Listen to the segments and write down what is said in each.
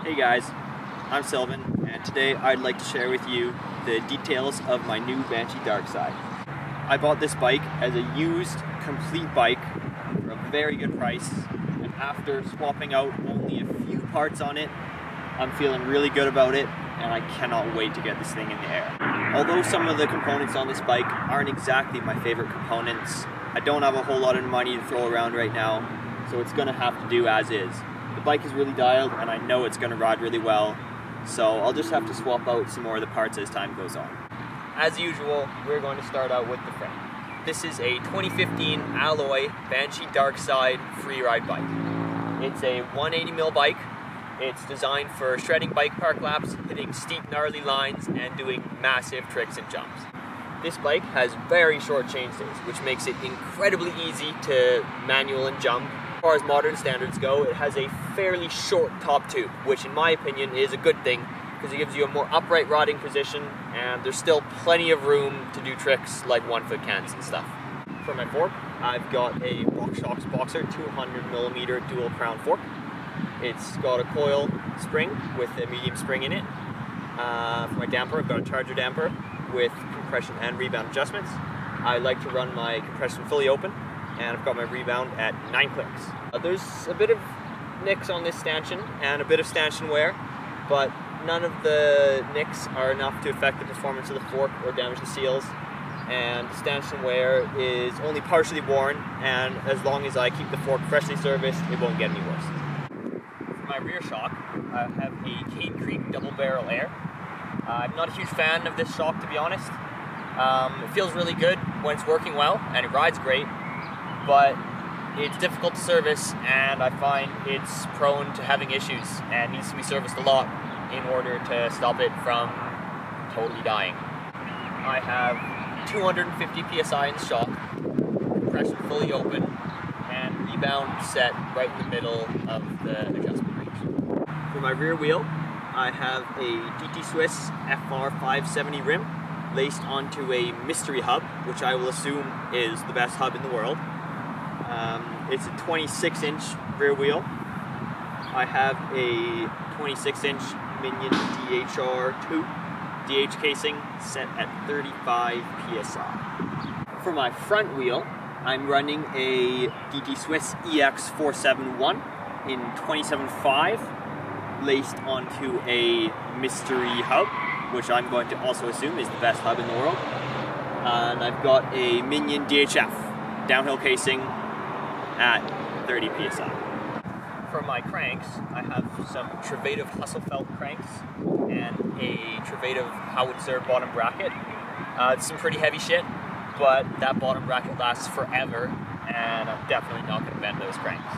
Hey guys, I'm Sylvan, and today I'd like to share with you the details of my new Banshee Darkside. I bought this bike as a used, complete bike for a very good price, and after swapping out only a few parts on it, I'm feeling really good about it, and I cannot wait to get this thing in the air. Although some of the components on this bike aren't exactly my favorite components, I don't have a whole lot of money to throw around right now, so it's going to have to do as is. The bike is really dialed and I know it's going to ride really well, so I'll just have to swap out some more of the parts as time goes on. As usual, we're going to start out with the frame. This is a 2015 alloy Banshee Darkside freeride bike. It's a 180mm bike. It's designed for shredding bike park laps, hitting steep gnarly lines, and doing massive tricks and jumps. This bike has very short chainstays, which makes it incredibly easy to manual and jump. As far as modern standards go, it has a fairly short top tube, which in my opinion is a good thing because it gives you a more upright riding position and there's still plenty of room to do tricks like 1-foot cans and stuff. For my fork, I've got a RockShox Boxer 200mm dual crown fork. It's got a coil spring with a medium spring in it. For my damper, I've got a Charger damper with compression and rebound adjustments. I like to run my compression fully open, and I've got my rebound at 9 clicks. There's a bit of nicks on this stanchion and a bit of stanchion wear, but none of the nicks are enough to affect the performance of the fork or damage the seals, and the stanchion wear is only partially worn, and as long as I keep the fork freshly serviced, it won't get any worse. For my rear shock, I have a Cane Creek double barrel air. I'm not a huge fan of this shock, to be honest. It feels really good when it's working well, and it rides great, but it's difficult to service, and I find it's prone to having issues and needs to be serviced a lot in order to stop it from totally dying. I have 250 psi in the shock, compression fully open, and rebound set right in the middle of the adjustment range. For my rear wheel, I have a DT Swiss FR 570 rim laced onto a mystery hub, which I will assume is the best hub in the world. It's a 26-inch rear wheel. I have a 26-inch Minion DHR2 DH casing set at 35 psi. For my front wheel, I'm running a DT Swiss EX471 in 27.5 laced onto a mystery hub, which I'm going to also assume is the best hub in the world. And I've got a Minion DHF downhill casing at 30 psi. For my cranks, I have some Travative Hustlefelt cranks and a Travative Howitzer bottom bracket. It's some pretty heavy shit, but that bottom bracket lasts forever, and I'm definitely not going to bend those cranks.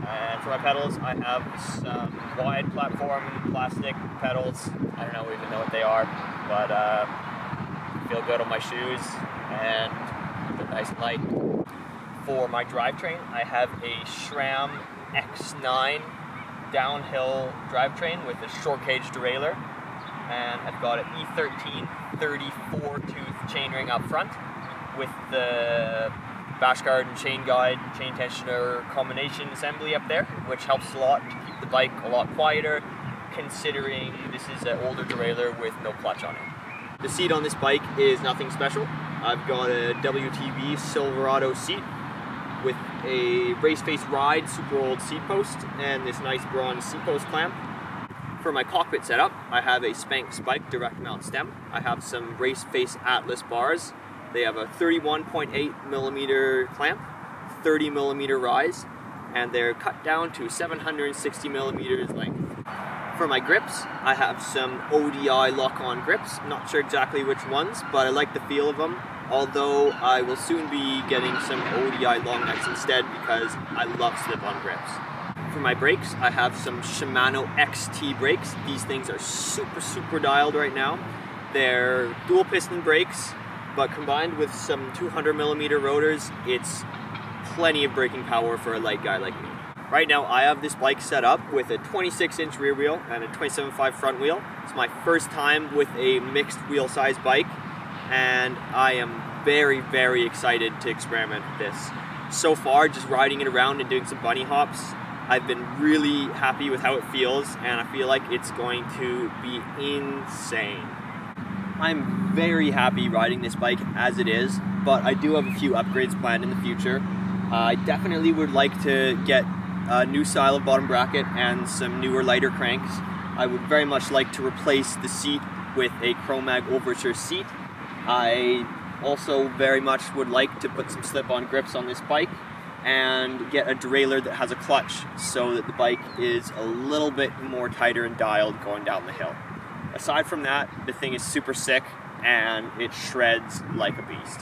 And for my pedals, I have some wide platform plastic pedals. I don't even know what they are, but feel good on my shoes, and they're nice and light. For my drivetrain, I have a SRAM X9 downhill drivetrain with a short cage derailleur, and I've got an E13 34-tooth chainring up front with the bash guard and chain guide, chain tensioner combination assembly up there, which helps a lot to keep the bike a lot quieter, considering this is an older derailleur with no clutch on it. The seat on this bike is nothing special. I've got a WTB Silverado seat with a race face ride super old seat post and this nice bronze seat post clamp. For my cockpit setup, I have a Spank Spike direct mount stem. I have some race face Atlas bars. They have a 31.8mm clamp, 30mm rise, and they're cut down to 760mm length. For my grips, I have some ODI lock-on grips. Not sure exactly which ones, but I like the feel of them. Although I will soon be getting some ODI long necks instead because I love slip-on grips. For my brakes, I have some Shimano XT brakes. These things are super dialed right now. They're dual piston brakes, but combined with some 200mm rotors, it's plenty of braking power for a light guy like me. Right now, I have this bike set up with a 26-inch rear wheel and a 27.5 front wheel. It's my first time with a mixed wheel size bike, and I am very excited to experiment with this. So far, just riding it around and doing some bunny hops, I've been really happy with how it feels, and I feel like it's going to be insane. I'm very happy riding this bike as it is, but I do have a few upgrades planned in the future. I definitely would like to get a new style of bottom bracket and some newer lighter cranks. I would very much like to replace the seat with a Chromag Overture seat. I also very much would like to put some slip-on grips on this bike and get a derailleur that has a clutch so that the bike is a little bit more tighter and dialed going down the hill. Aside from that, the thing is super sick and it shreds like a beast.